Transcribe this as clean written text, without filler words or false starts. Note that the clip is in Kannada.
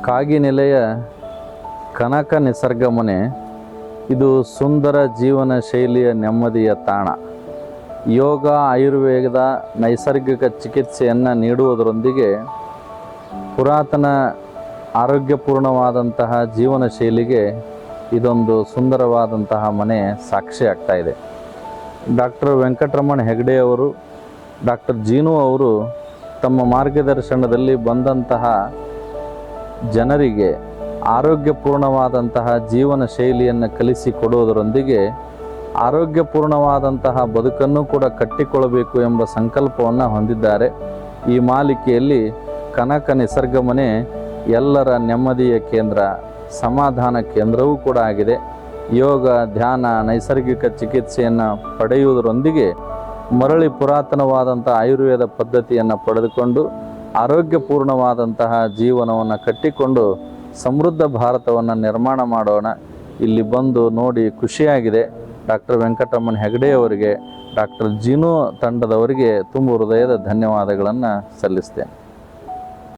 ಕಾಗಿನೆಲೆಯ ಕನಕ ನಿಸರ್ಗ ಮನೆ ಇದು ಸುಂದರ ಜೀವನ ಶೈಲಿಯ ನೆಮ್ಮದಿಯ ತಾಣ. ಯೋಗ, ಆಯುರ್ವೇದ, ನೈಸರ್ಗಿಕ ಚಿಕಿತ್ಸೆಯನ್ನು ನೀಡುವುದರೊಂದಿಗೆ ಪುರಾತನ ಆರೋಗ್ಯಪೂರ್ಣವಾದಂತಹ ಜೀವನ ಶೈಲಿಗೆ ಇದೊಂದು ಸುಂದರವಾದಂತಹ ಮನೆ ಸಾಕ್ಷಿಯಾಗ್ತಾ ಇದೆ. ಡಾಕ್ಟರ್ ವೆಂಕಟರಮಣ ಹೆಗಡೆ ಅವರು, ಡಾಕ್ಟರ್ ಜೀನು ಅವರು ತಮ್ಮ ಮಾರ್ಗದರ್ಶನದಲ್ಲಿ ಬಂದಂತಹ ಜನರಿಗೆ ಆರೋಗ್ಯಪೂರ್ಣವಾದಂತಹ ಜೀವನ ಶೈಲಿಯನ್ನು ಕಲಿಸಿಕೊಡುವುದರೊಂದಿಗೆ ಆರೋಗ್ಯಪೂರ್ಣವಾದಂತಹ ಬದುಕನ್ನು ಕೂಡ ಕಟ್ಟಿಕೊಳ್ಳಬೇಕು ಎಂಬ ಸಂಕಲ್ಪವನ್ನು ಹೊಂದಿದ್ದಾರೆ. ಈ ಮಾಲಿಕೆಯಲ್ಲಿ ಕನಕ ನಿಸರ್ಗ ಮನೆ ಎಲ್ಲರ ನೆಮ್ಮದಿಯ ಕೇಂದ್ರ, ಸಮಾಧಾನ ಕೇಂದ್ರವೂ ಕೂಡ ಆಗಿದೆ. ಯೋಗ, ಧ್ಯಾನ, ನೈಸರ್ಗಿಕ ಚಿಕಿತ್ಸೆಯನ್ನು ಪಡೆಯುವುದರೊಂದಿಗೆ ಮರಳಿ ಪುರಾತನವಾದಂಥ ಆಯುರ್ವೇದ ಪದ್ಧತಿಯನ್ನು ಪಡೆದುಕೊಂಡು ಆರೋಗ್ಯಪೂರ್ಣವಾದಂತಹ ಜೀವನವನ್ನು ಕಟ್ಟಿಕೊಂಡು ಸಮೃದ್ಧ ಭಾರತವನ್ನು ನಿರ್ಮಾಣ ಮಾಡೋಣ. ಇಲ್ಲಿ ಬಂದು ನೋಡಿ ಖುಷಿಯಾಗಿದೆ. ಡಾಕ್ಟರ್ ವೆಂಕಟರಮಣ ಹೆಗಡೆ ಅವರಿಗೆ, ಡಾಕ್ಟರ್ ಜಿನು ತಂಡದವರಿಗೆ ತುಂಬ ಹೃದಯದ ಧನ್ಯವಾದಗಳನ್ನು ಸಲ್ಲಿಸ್ತೇನೆ.